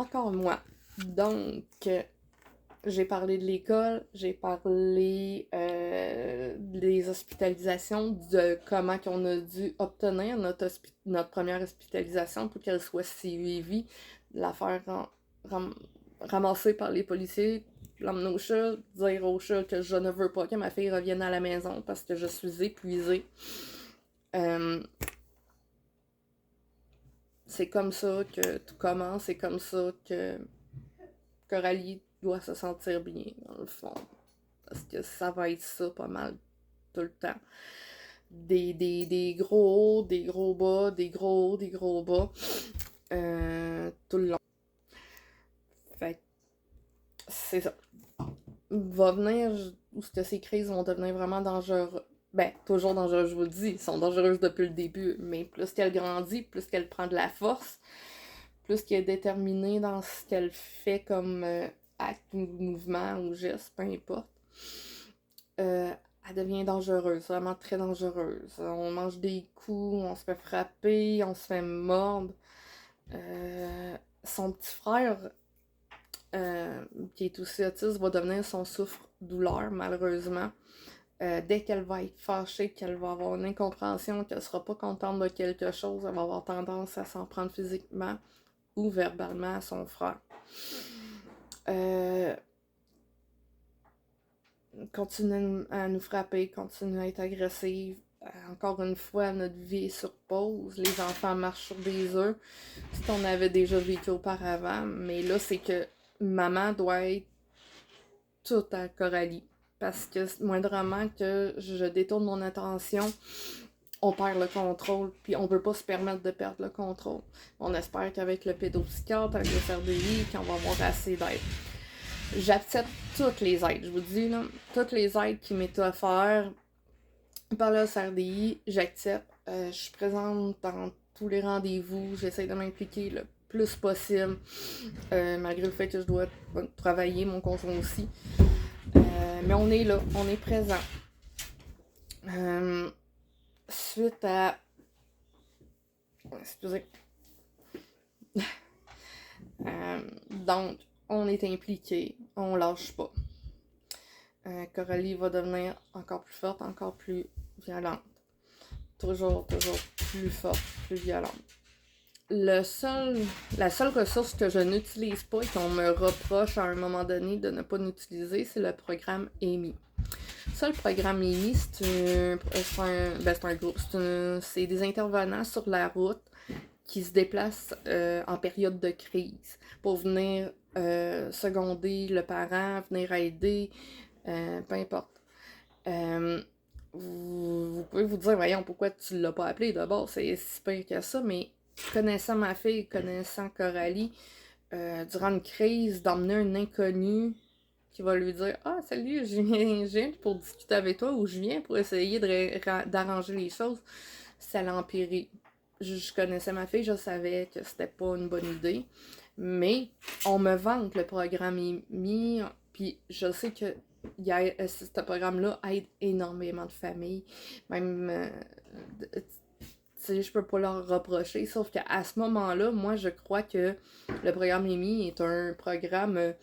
encore moi. Donc, j'ai parlé de l'école, j'ai parlé des hospitalisations, de comment on a dû obtenir notre première hospitalisation pour qu'elle soit suivie, de la faire ramasser par les policiers, l'emmener au chat, dire au chat que je ne veux pas que ma fille revienne à la maison parce que je suis épuisée. C'est comme ça que tout commence, c'est comme ça que Coralie doit se sentir bien, dans le fond. Parce que ça va être ça pas mal tout le temps. Des gros hauts, des gros bas, des gros hauts, des gros bas. Tout le long. Fait que c'est ça. Va venir où ces crises vont devenir vraiment dangereuses. Ben, toujours dangereuses, je vous le dis. Elles sont dangereuses depuis le début. Mais plus qu'elle grandit, plus qu'elle prend de la force, plus qu'elle est déterminée dans ce qu'elle fait comme acte ou mouvement ou geste, peu importe. Elle devient dangereuse, vraiment très dangereuse. On mange des coups, on se fait frapper, on se fait mordre. Son petit frère, qui est aussi autiste, va devenir son souffre-douleur, malheureusement. Dès qu'elle va être fâchée, qu'elle va avoir une incompréhension, qu'elle sera pas contente de quelque chose, elle va avoir tendance à s'en prendre physiquement ou verbalement à son frère. Continue à nous frapper, continue à être agressive. Encore une fois, notre vie est sur pause. Les enfants marchent sur des œufs. C'est ce qu'on avait déjà vécu auparavant. Mais là, c'est que maman doit être toute à Coralie. Parce que moindrement que je détourne mon attention, on perd le contrôle, puis on peut pas se permettre de perdre le contrôle. On espère qu'avec le pédopsychiatre, avec le CRDI, qu'on va avoir assez d'aide. J'accepte toutes les aides, je vous dis, là, toutes les aides qui m'étaient offertes par le CRDI, j'accepte. Je suis présente dans tous les rendez-vous, j'essaie de m'impliquer le plus possible, malgré le fait que je dois travailler, mon conjoint aussi. Mais on est là, on est présent. Suite à... Excusez. Donc, on est impliqué, on lâche pas. Coralie va devenir encore plus forte, encore plus violente. Toujours plus forte, plus violente. La seule ressource que je n'utilise pas et qu'on me reproche à un moment donné de ne pas l'utiliser, c'est le programme EMI. Ça, le programme EMI, c'est un groupe. C'est des intervenants sur la route qui se déplacent en période de crise pour venir seconder le parent, venir aider, peu importe. Vous pouvez vous dire, voyons, pourquoi tu l'as pas appelé d'abord, c'est si pire que ça, mais connaissant ma fille, connaissant Coralie, durant une crise, d'emmener un inconnu qui va lui dire « Ah, salut, je viens pour discuter avec toi » ou « Je viens pour essayer d'arranger les choses », ça l'a empiré. Je connaissais ma fille, je savais que c'était pas une bonne idée, mais on me vante le programme EMI, puis je sais que ce programme-là aide énormément de familles, même tu sais, je peux pas leur reprocher, sauf qu'à ce moment-là, moi je crois que le programme EMI est un programme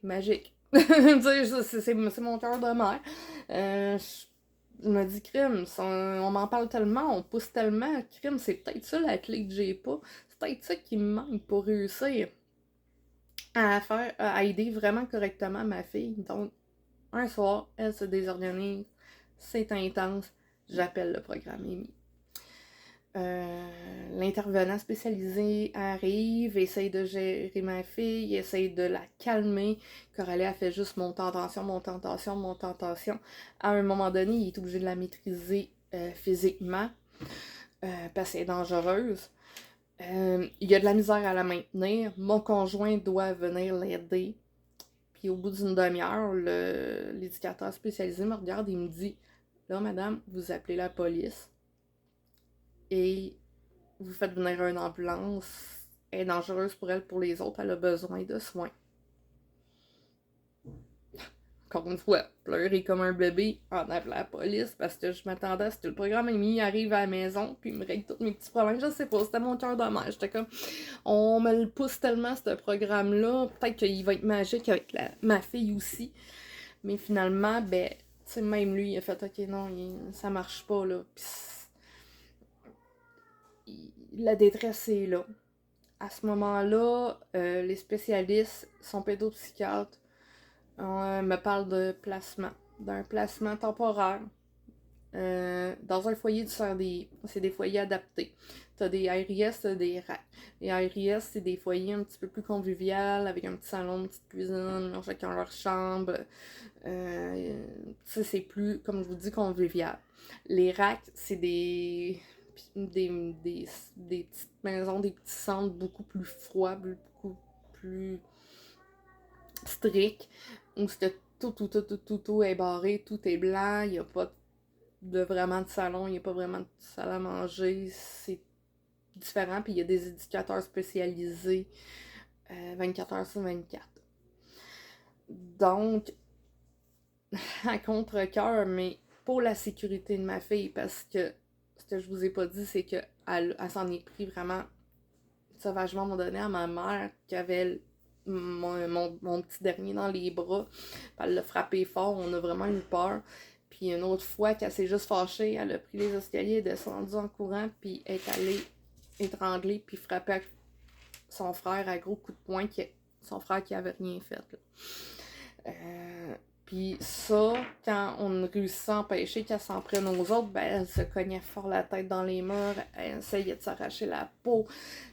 magique. Tu sais, c'est mon cœur de mère. Je me dis, crime, on m'en parle tellement, on pousse tellement, crime, c'est peut-être ça la clé que j'ai pas. C'est peut-être ça qui me manque pour réussir à aider vraiment correctement ma fille. Donc, un soir, elle se désorganise, c'est intense, j'appelle le programme EMI. L'intervenant spécialisé arrive, essaye de gérer ma fille, essaye de la calmer. Coralie a fait juste monter en tension, monter en tension, monter en tension. À un moment donné, il est obligé de la maîtriser physiquement parce qu'elle est dangereuse. Il y a de la misère à la maintenir. Mon conjoint doit venir l'aider. Puis au bout d'une demi-heure, l'éducateur spécialisé me regarde et me dit « Là, madame, vous appelez la police. » Et vous faites venir une ambulance, elle est dangereuse pour elle, pour les autres, elle a besoin de soins. encore une fois, pleurer comme un bébé en appelant la police parce que je m'attendais à ce que le programme Amy arrive à la maison puis il me règle tous mes petits problèmes. Je sais pas, c'était mon cœur de mère. J'étais comme, on me le pousse tellement, ce programme-là. Peut-être qu'il va être magique avec ma fille aussi. Mais finalement, ben, tu sais, même lui, il a fait, ok, non, ça marche pas, là. Puis la détresse est là. À ce moment-là, les spécialistes sont pédopsychiatres. On me parle de placement, d'un placement temporaire dans un foyer c'est des foyers adaptés. T'as des RIS, t'as des RAC. Les RIS, c'est des foyers un petit peu plus convivial, avec un petit salon, une petite cuisine, ils ont chacun leur chambre. C'est plus, comme je vous dis, convivial. Les RAC, c'est des petites maisons, des petits centres beaucoup plus froids, beaucoup plus stricts, où tout est barré, tout est blanc, il n'y a pas vraiment de salon, il n'y a pas vraiment de salle à manger, c'est différent, puis il y a des éducateurs spécialisés 24 heures sur 24. Donc, à contre-cœur, mais pour la sécurité de ma fille, parce que ce que je vous ai pas dit, c'est qu'elle s'en est pris vraiment sauvagement, à un moment donné, à ma mère, qui avait mon petit dernier dans les bras. Elle l'a frappé fort, on a vraiment eu peur. Puis une autre fois qu'elle s'est juste fâchée, elle a pris les escaliers, est descendue en courant, puis est allée étrangler, puis frapper son frère à gros coups de poing, son frère qui avait rien fait. Puis ça, quand on réussit à empêcher qu'elle s'en prenne aux autres, ben elle se cognait fort la tête dans les murs, elle essayait de s'arracher la peau.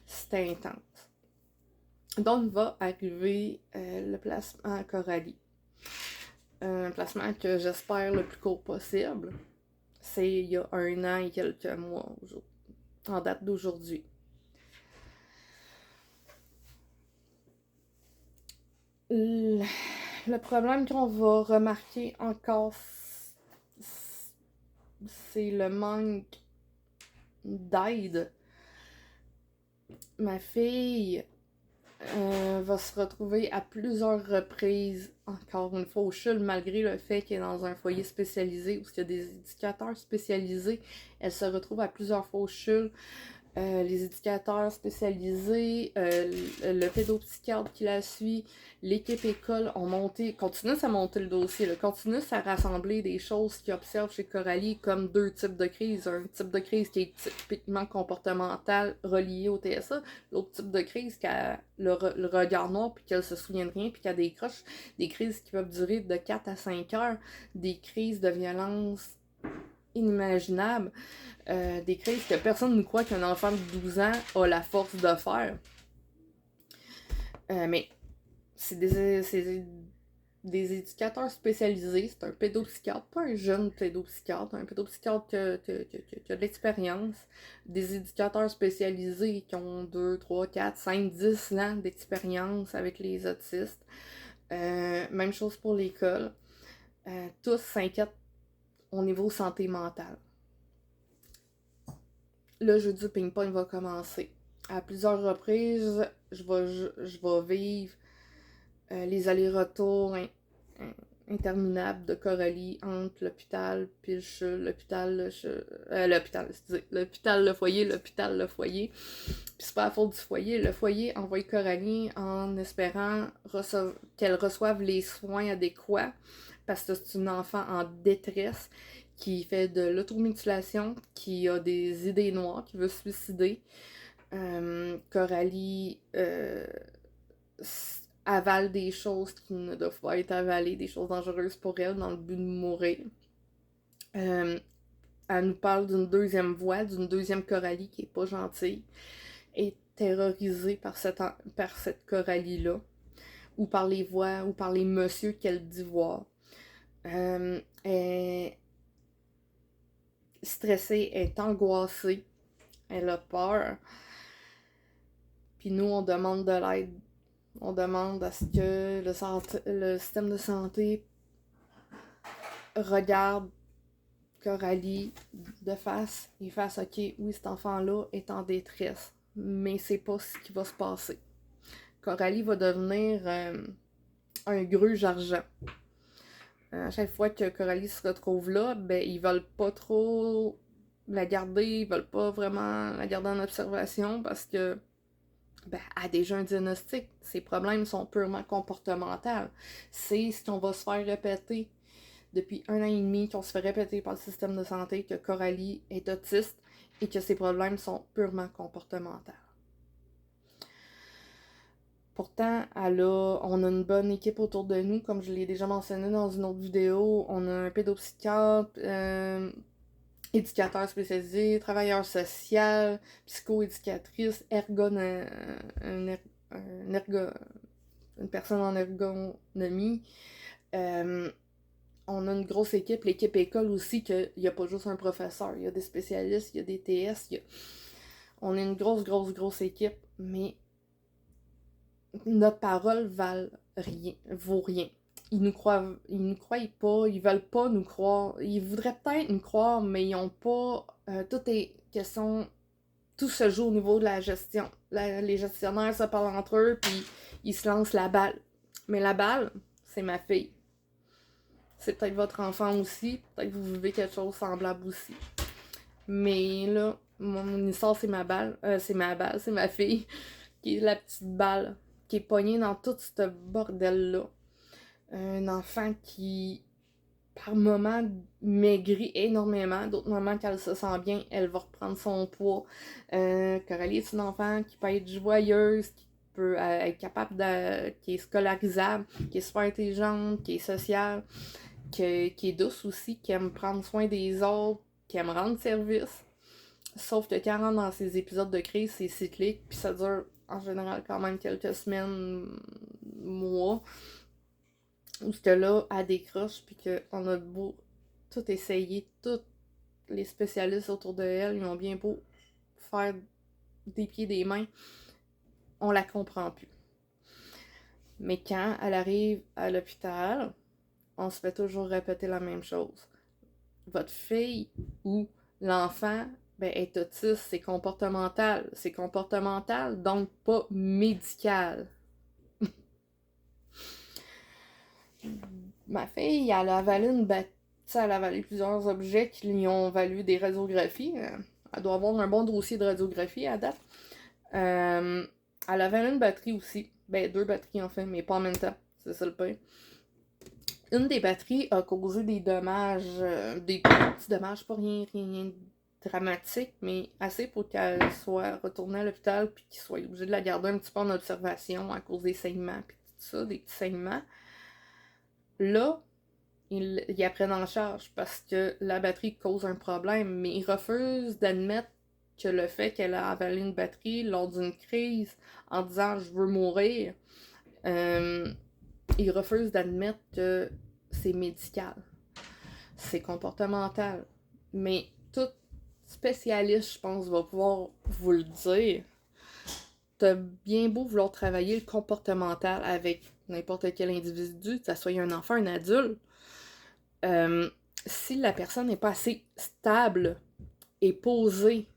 C'était intense. Donc va arriver le placement à Coralie. Un placement que j'espère le plus court possible. C'est il y a 1 an et quelques mois, en date d'aujourd'hui. Le problème qu'on va remarquer encore, c'est le manque d'aide. Ma fille va se retrouver à plusieurs reprises, encore une fois, au CHUL, malgré le fait qu'elle est dans un foyer spécialisé, où il y a des éducateurs spécialisés. Elle se retrouve à plusieurs fois au CHUL. Les éducateurs spécialisés, le pédopsychiatre qui la suit, l'équipe école continuent à monter le dossier, continuent à rassembler des choses qu'ils observent chez Coralie comme 2 types de crises. Un type de crise qui est typiquement comportemental relié au TSA, l'autre type de crise qui a le regard noir puis qu'elle se souvient de rien puis qu'elle décroche, des crises qui peuvent durer de 4 à 5 heures, des crises de violence inimaginables. Des crises que personne ne croit qu'un enfant de 12 ans a la force de faire. Mais c'est des éducateurs spécialisés, c'est un pédopsychiatre, pas un jeune pédopsychiatre, un pédopsychiatre qui a de l'expérience, des éducateurs spécialisés qui ont 2, 3, 4, 5, 10 ans d'expérience avec les autistes. Même chose pour l'école. Tous s'inquiètent au niveau santé mentale. Le jeu du ping-pong va commencer. À plusieurs reprises, je vais vivre les allers-retours interminables de Coralie entre l'hôpital puis le CHUL, l'hôpital, le foyer. Puis c'est pas la faute du foyer. Le foyer envoie Coralie en espérant qu'elle reçoive les soins adéquats parce que c'est une enfant en détresse qui fait de l'automutilation, qui a des idées noires, qui veut se suicider. Coralie avale des choses qui ne doivent pas être avalées, des choses dangereuses pour elle dans le but de mourir. Elle nous parle d'une deuxième voix, d'une deuxième Coralie qui est pas gentille, est terrorisée par cette Coralie-là, ou par les voix, ou par les messieurs qu'elle dit voir. Elle est stressée, elle est angoissée, elle a peur. Puis nous, on demande de l'aide. On demande à ce que le système de santé regarde Coralie de face et fasse ok, oui, cet enfant-là est en détresse, mais c'est pas ce qui va se passer. Coralie va devenir un gruge argent. À chaque fois que Coralie se retrouve là, ben ils veulent pas trop la garder, ils veulent pas vraiment la garder en observation parce que ben, elle a déjà un diagnostic. Ses problèmes sont purement comportementaux. C'est ce qu'on va se faire répéter depuis 1 an et demi, qu'on se fait répéter par le système de santé que Coralie est autiste et que ses problèmes sont purement comportementaux. Pourtant, on a une bonne équipe autour de nous, comme je l'ai déjà mentionné dans une autre vidéo. On a un pédopsychiatre, éducateur spécialisé, travailleur social, psychoéducatrice, une personne en ergonomie. On a une grosse équipe, l'équipe école aussi, qu'il n'y a pas juste un professeur, il y a des spécialistes, il y a des TS, on est une grosse équipe, mais notre parole vaut rien. Ils nous croient pas, ils veulent pas nous croire, ils voudraient peut-être nous croire, mais ils ont pas, tout se joue au niveau de la gestion. Les gestionnaires se parlent entre eux, puis ils se lancent la balle. Mais la balle, c'est ma fille. C'est peut-être votre enfant aussi, peut-être que vous vivez quelque chose de semblable aussi. Mais là, mon histoire, c'est ma balle, c'est ma fille, qui est la petite balle, qui est pognée dans tout ce bordel-là. Un enfant qui, par moments, maigrit énormément. D'autres moments, quand elle se sent bien, elle va reprendre son poids. Coralie est une enfant qui peut être joyeuse, qui peut être capable qui est scolarisable, qui est super intelligente, qui est sociale, qui est douce aussi, qui aime prendre soin des autres, qui aime rendre service. Sauf que quand elle rentre dans ces épisodes de crise, c'est cyclique, puis ça dure en général quand même quelques semaines, mois, où ce que là, elle décroche, puis qu'on a beau tout essayer, tous les spécialistes autour de elle, ils ont bien beau faire des pieds, des mains, on la comprend plus. Mais quand elle arrive à l'hôpital, on se fait toujours répéter la même chose. Votre fille ou l'enfant est autiste, c'est comportemental. C'est comportemental, donc pas médical. Ma fille, elle a avalé elle a avalé plusieurs objets qui lui ont valu des radiographies. Elle doit avoir un bon dossier de radiographie à date. Elle a avalé une batterie aussi. 2 batteries en fait, mais pas en même temps. C'est ça le pire. Une des batteries a causé des dommages, des petits dommages, pas rien de dramatique, mais assez pour qu'elle soit retournée à l'hôpital puis qu'il soit obligé de la garder un petit peu en observation à cause des saignements puis tout ça, des petits saignements. Là, ils la prennent en charge parce que la batterie cause un problème, mais ils refusent d'admettre que le fait qu'elle a avalé une batterie lors d'une crise en disant « je veux mourir », ils refusent d'admettre que c'est médical, c'est comportemental. Mais tout spécialiste, je pense, va pouvoir vous le dire. T'as bien beau vouloir travailler le comportemental avec n'importe quel individu, que ça soit un enfant, un adulte, si la personne n'est pas assez stable et posée,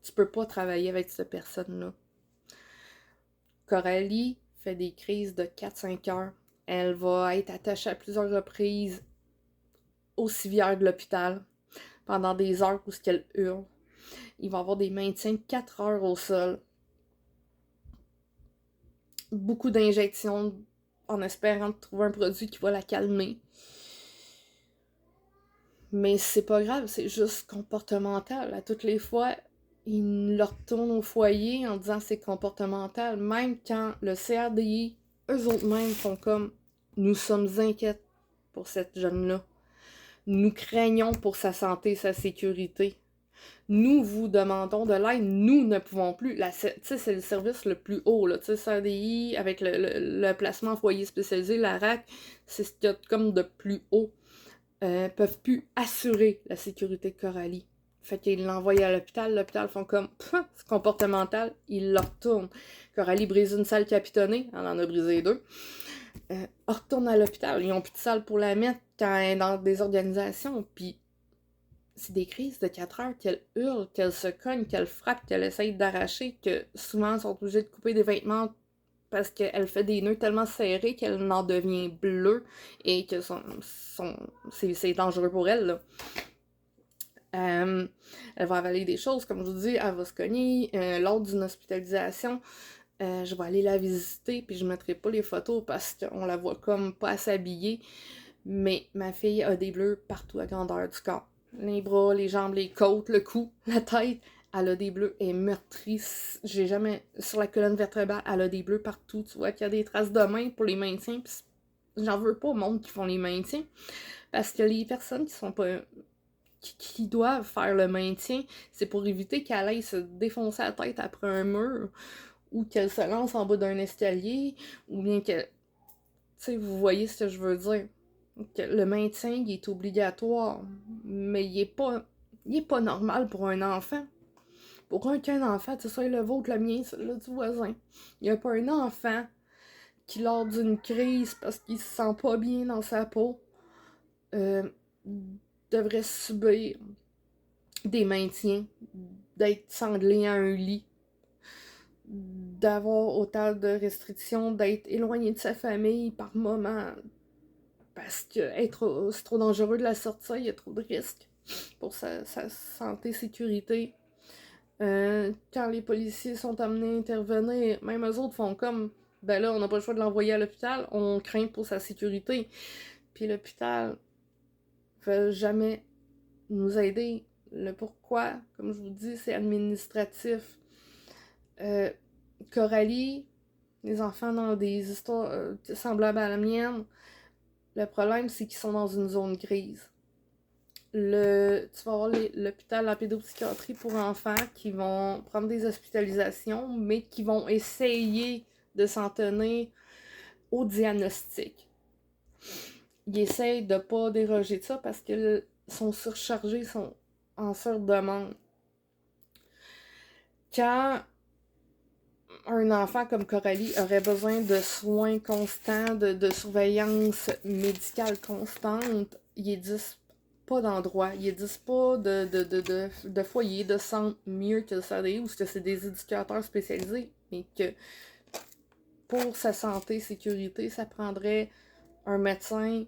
tu peux pas travailler avec cette personne-là. Coralie fait des crises de 4-5 heures. Elle va être attachée à plusieurs reprises aux civières de l'hôpital pendant des heures où elle hurle. Il va y avoir des maintiens de 4 heures au sol. Beaucoup d'injections en espérant trouver un produit qui va la calmer. Mais c'est pas grave, c'est juste comportemental. À toutes les fois, ils leur retournent au foyer en disant c'est comportemental. Même quand le CRDI, eux autres mêmes font comme nous sommes inquiets pour cette jeune-là. Nous craignons pour sa santé, sa sécurité. Nous vous demandons de l'aide, nous ne pouvons plus. Tu sais, c'est le service le plus haut, là. Tu sais, CRDI, avec le placement en foyer spécialisé, la RAC, c'est ce qu'il y a comme de plus haut. Peuvent plus assurer la sécurité de Coralie. Fait qu'ils l'envoient à l'hôpital font comme c'est comportemental, ils le retournent. Coralie brise une salle capitonnée, elle en a brisé 2. Retourne à l'hôpital, ils ont plus de salle pour la mettre quand elle est dans des organisations, puis c'est des crises de 4 heures qu'elle hurle, qu'elle se cogne, qu'elle frappe, qu'elle essaye d'arracher, que souvent ils sont obligés de couper des vêtements parce qu'elle fait des nœuds tellement serrés qu'elle en devient bleue et que c'est dangereux pour elle, là. Elle va avaler des choses, comme je vous dis, elle va se cogner. Lors d'une hospitalisation, je vais aller la visiter, puis je mettrai pas les photos parce qu'on la voit comme pas assez habillée. Mais ma fille a des bleus partout à grandeur du corps. Les bras, les jambes, les côtes, le cou, la tête. Elle a des bleus, elle est meurtrie. J'ai jamais... Sur la colonne vertébrale, elle a des bleus partout. Tu vois qu'il y a des traces de main pour les maintiens. Pis j'en veux pas au monde qui font les maintiens. Parce que les personnes qui sont pas... qui doivent faire le maintien, c'est pour éviter qu'elle aille se défoncer la tête après un mur, ou qu'elle se lance en bas d'un escalier, ou bien que... Tu sais, vous voyez ce que je veux dire. Que le maintien, il est obligatoire, mais il est pas normal pour un enfant. Pour qu'un enfant, tu sais, le vôtre, le mien, celui-là du voisin. Il n'y a pas un enfant qui, lors d'une crise, parce qu'il se sent pas bien dans sa peau, devrait subir des maintiens, d'être sanglé à un lit, d'avoir autant de restrictions, d'être éloigné de sa famille par moment, parce que c'est trop dangereux de la sortir, il y a trop de risques pour sa santé, sécurité. Quand les policiers sont amenés à intervenir, même eux autres font comme, ben là, on n'a pas le choix de l'envoyer à l'hôpital, on craint pour sa sécurité. Puis l'hôpital ne veut jamais nous aider. Le pourquoi, comme je vous dis, c'est administratif. Coralie, les enfants dans des histoires semblables à la mienne, le problème, c'est qu'ils sont dans une zone grise. Tu vas avoir l'hôpital, la pédopsychiatrie pour enfants qui vont prendre des hospitalisations, mais qui vont essayer de s'en tenir au diagnostic. Ils essayent de pas déroger de ça parce qu'ils sont surchargés, sont en surdemande. Quand un enfant comme Coralie aurait besoin de soins constants, de surveillance médicale constante, ils disent pas d'endroit, ils disent pas de foyer, de centre mieux que le SADI ou que c'est des éducateurs spécialisés, mais que pour sa santé, sécurité, ça prendrait un médecin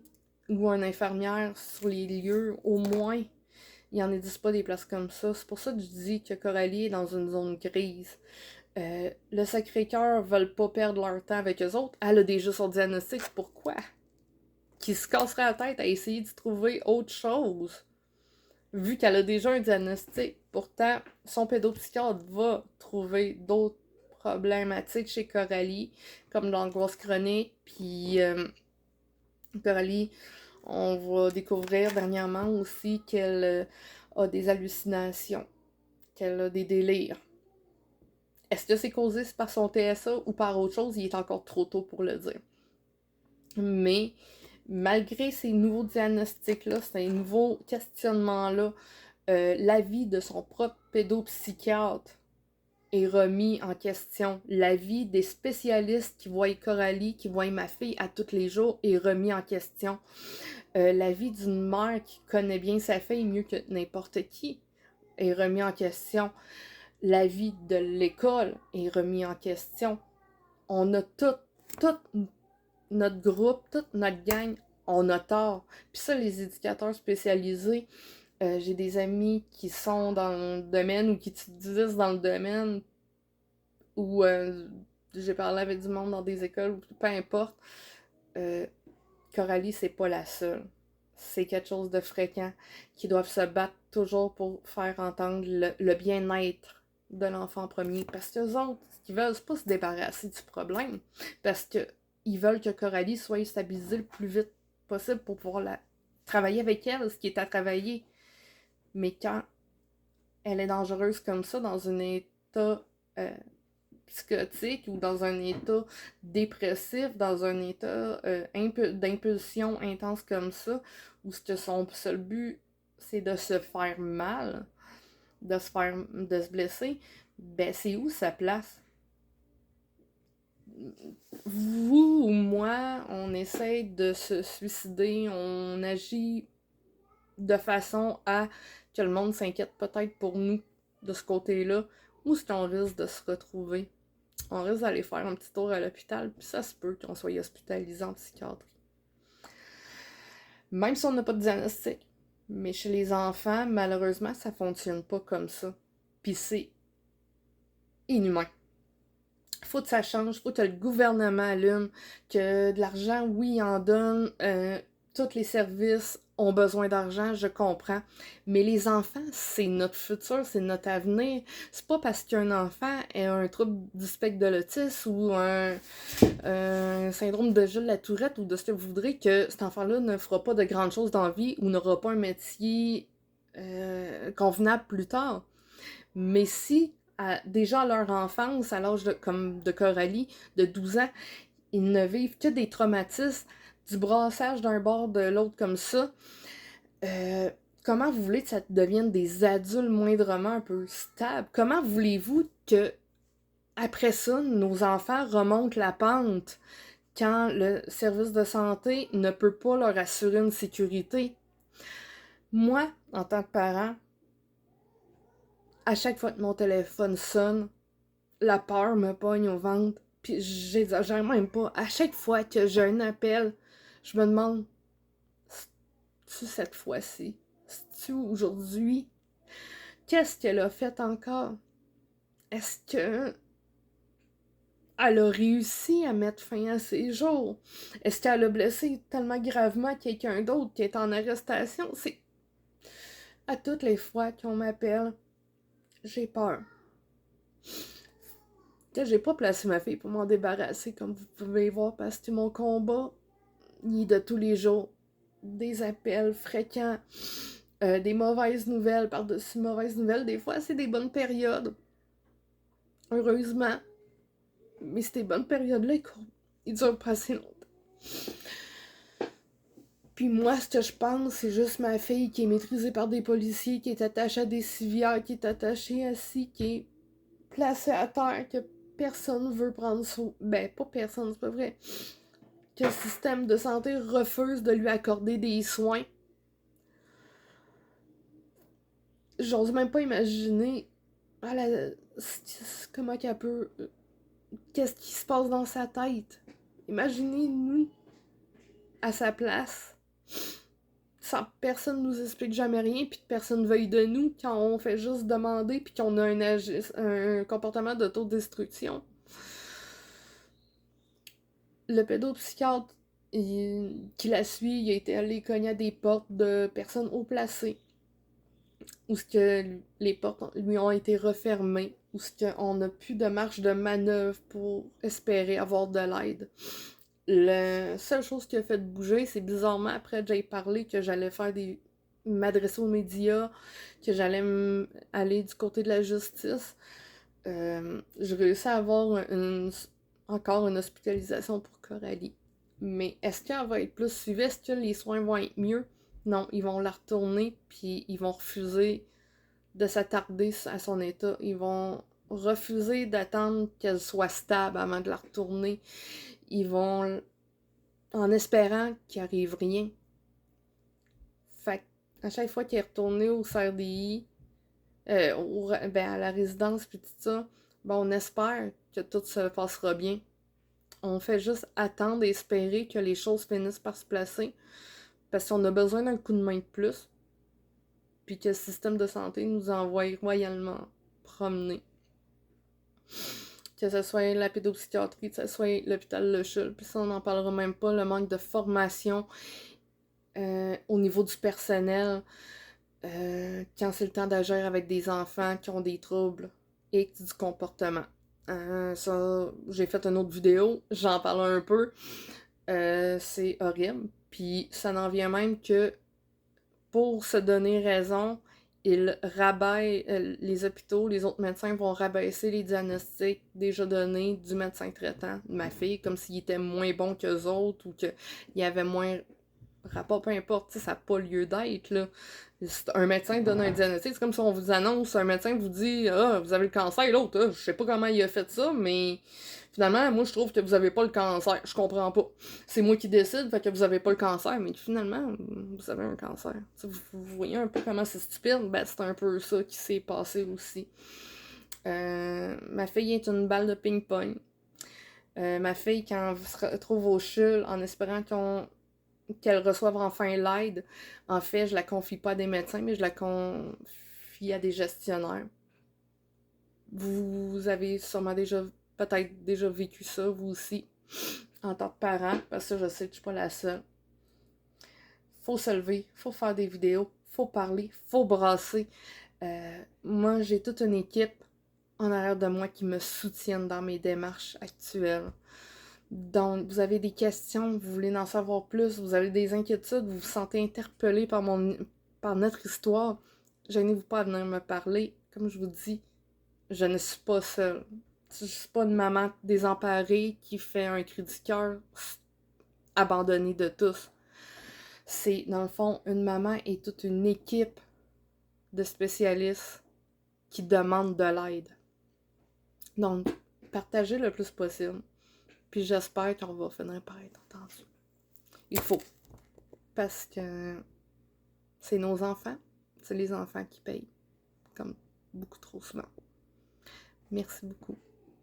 ou une infirmière sur les lieux, au moins. Il n'en existe pas des places comme ça. C'est pour ça que je dis que Coralie est dans une zone grise. Le Sacré-Cœur ne veulent pas perdre leur temps avec eux autres. Elle a déjà son diagnostic. Pourquoi? Qui se casserait la tête à essayer de trouver autre chose. Vu qu'elle a déjà un diagnostic. Pourtant, son pédopsychiatre va trouver d'autres problématiques chez Coralie, comme l'angoisse chronique. Puis Coralie, on va découvrir dernièrement aussi qu'elle a des hallucinations, qu'elle a des délires. Est-ce que c'est causé par son TSA ou par autre chose? Il est encore trop tôt pour le dire. Mais malgré ces nouveaux diagnostics-là, ces nouveaux questionnements-là, l'avis de son propre pédopsychiatre est remis en question. L'avis des spécialistes qui voient Coralie, qui voient ma fille à tous les jours, est remis en question. L'avis d'une mère qui connaît bien sa fille mieux que n'importe qui est remis en question. L'avis de l'école est remis en question. On a tout notre groupe, toute notre gang, on a tort. Puis ça, les éducateurs spécialisés, j'ai des amis qui sont dans le domaine ou qui utilisent dans le domaine ou j'ai parlé avec du monde dans des écoles, ou peu importe. Coralie, c'est pas la seule. C'est quelque chose de fréquent, qui doivent se battre toujours pour faire entendre le bien-être de l'enfant premier. Parce que les autres, ce qu'ils veulent, c'est pas se débarrasser du problème. Parce que ils veulent que Coralie soit stabilisée le plus vite possible pour pouvoir travailler avec elle, ce qui est à travailler. Mais quand elle est dangereuse comme ça, dans un état psychotique ou dans un état dépressif, dans un état d'impulsion intense comme ça, où son seul but, c'est de se faire mal, de se blesser, ben c'est où sa place? Vous ou moi, on essaie de se suicider, on agit de façon à que le monde s'inquiète peut-être pour nous de ce côté-là, ou est-ce qu'on risque de se retrouver on risque d'aller faire un petit tour à l'hôpital, puis ça se peut qu'on soit hospitalisé en psychiatrie. Même si on n'a pas de diagnostic. Mais chez les enfants, malheureusement, ça fonctionne pas comme ça. Puis c'est inhumain. Faut que ça change, faut que le gouvernement allume, que de l'argent, oui, il en donne, tous les services ont besoin d'argent, je comprends, mais les enfants, c'est notre futur, c'est notre avenir. C'est pas parce qu'un enfant a un trouble du spectre de l'autisme ou un syndrome de Gilles la Tourette ou de ce que vous voudrez que cet enfant-là ne fera pas de grandes choses dans la vie ou n'aura pas un métier convenable plus tard. Mais si déjà à leur enfance, à l'âge comme de Coralie, de 12 ans, ils ne vivent que des traumatismes, du brassage d'un bord de l'autre comme ça, comment vous voulez que ça devienne des adultes moindrement un peu stables? Comment voulez-vous que, après ça, nos enfants remontent la pente quand le service de santé ne peut pas leur assurer une sécurité? Moi, en tant que parent, à chaque fois que mon téléphone sonne, la peur me pogne au ventre, puis j'exagère même pas. À chaque fois que j'ai un appel, je me demande, c'est-tu cette fois-ci? C'est-tu aujourd'hui? Qu'est-ce qu'elle a fait encore? Est-ce que elle a réussi à mettre fin à ses jours? Est-ce qu'elle a blessé tellement gravement quelqu'un d'autre qui est en arrestation? C'est à toutes les fois qu'on m'appelle, j'ai peur. J'ai pas placé ma fille pour m'en débarrasser, comme vous pouvez voir, parce que mon combat, il est de tous les jours. Des appels fréquents, des mauvaises nouvelles par-dessus mauvaises nouvelles. Des fois, c'est des bonnes périodes. Heureusement. Mais ces bonnes périodes-là, ils durent pas assez longtemps. Puis moi, ce que je pense, c'est juste ma fille qui est maîtrisée par des policiers, qui est attachée à des civières, qui est attachée assis, qui est placée à terre, que personne veut prendre soin. Ben, pas personne, c'est pas vrai. Que le système de santé refuse de lui accorder des soins. J'ose même pas imaginer comment qu'elle peut... Qu'est-ce qui se passe dans sa tête. Imaginez-nous à sa place. Sans personne nous explique jamais rien, puis que personne veuille de nous quand on fait juste demander, puis qu'on a un comportement d'autodestruction. Le pédopsychiatre qui la suit, il a été allé cogner à des portes de personnes haut placées, où ce que les portes lui ont été refermées, où ce qu'on n'a plus de marge de manœuvre pour espérer avoir de l'aide. La seule chose qui a fait bouger, c'est bizarrement après que j'ai parlé que j'allais m'adresser aux médias, que j'allais aller du côté de la justice. J'ai réussi à avoir encore une hospitalisation pour Coralie. Mais est-ce qu'elle va être plus suivie? Est-ce que les soins vont être mieux? Non, ils vont la retourner, puis ils vont refuser de s'attarder à son état. Ils vont refuser d'attendre qu'elle soit stable avant de la retourner. Ils vont, en espérant qu'il arrive rien. Fait à chaque fois qu'elle est retournée au CRDI, à la résidence, puis tout ça, ben on espère que tout se passera bien. On fait juste attendre et espérer que les choses finissent par se placer, parce qu'on a besoin d'un coup de main de plus, puis que le système de santé nous envoie royalement promener. Que ce soit la pédopsychiatrie, que ce soit l'hôpital Le Chul, puis ça on n'en parlera même pas, le manque de formation au niveau du personnel, quand c'est le temps d'agir avec des enfants qui ont des troubles et du comportement. Ça, j'ai fait une autre vidéo, j'en parle un peu. C'est horrible. Puis ça n'en vient même que pour se donner raison, ils rabaissent les hôpitaux, les autres médecins vont rabaisser les diagnostics déjà donnés du médecin traitant de ma fille, comme s'il était moins bon qu'eux autres ou qu'il y avait moins rapport, peu importe, ça n'a pas lieu d'être, là. Un médecin donne un diagnostic, c'est comme si on vous annonce, un médecin vous dit « Ah, vous avez le cancer », l'autre, je sais pas comment il a fait ça, mais finalement, moi, je trouve que vous avez pas le cancer, je comprends pas. C'est moi qui décide, fait que vous avez pas le cancer, mais finalement, vous avez un cancer. Vous voyez un peu comment c'est stupide? Ben, c'est un peu ça qui s'est passé aussi. Ma fille est une balle de ping-pong. Ma fille, quand elle se retrouve au CHUL en espérant qu'elle reçoive enfin l'aide, en fait, je la confie pas à des médecins, mais je la confie à des gestionnaires. Vous avez sûrement peut-être déjà vécu ça, vous aussi, en tant que parent, parce que je sais que je suis pas la seule. Faut se lever, faut faire des vidéos, faut parler, faut brasser. Moi, j'ai toute une équipe en arrière de moi qui me soutiennent dans mes démarches actuelles. Donc, vous avez des questions, vous voulez en savoir plus, vous avez des inquiétudes, vous vous sentez interpellé par notre histoire, gênez-vous pas à venir me parler. Comme je vous dis, je ne suis pas seule. Je suis pas une maman désemparée qui fait un cri du cœur, abandonnée de tous. C'est, dans le fond, une maman et toute une équipe de spécialistes qui demandent de l'aide. Donc, partagez le plus possible. Puis j'espère qu'on va finir par être entendu. Il faut. Parce que c'est nos enfants. C'est les enfants qui payent. Comme beaucoup trop souvent. Merci beaucoup.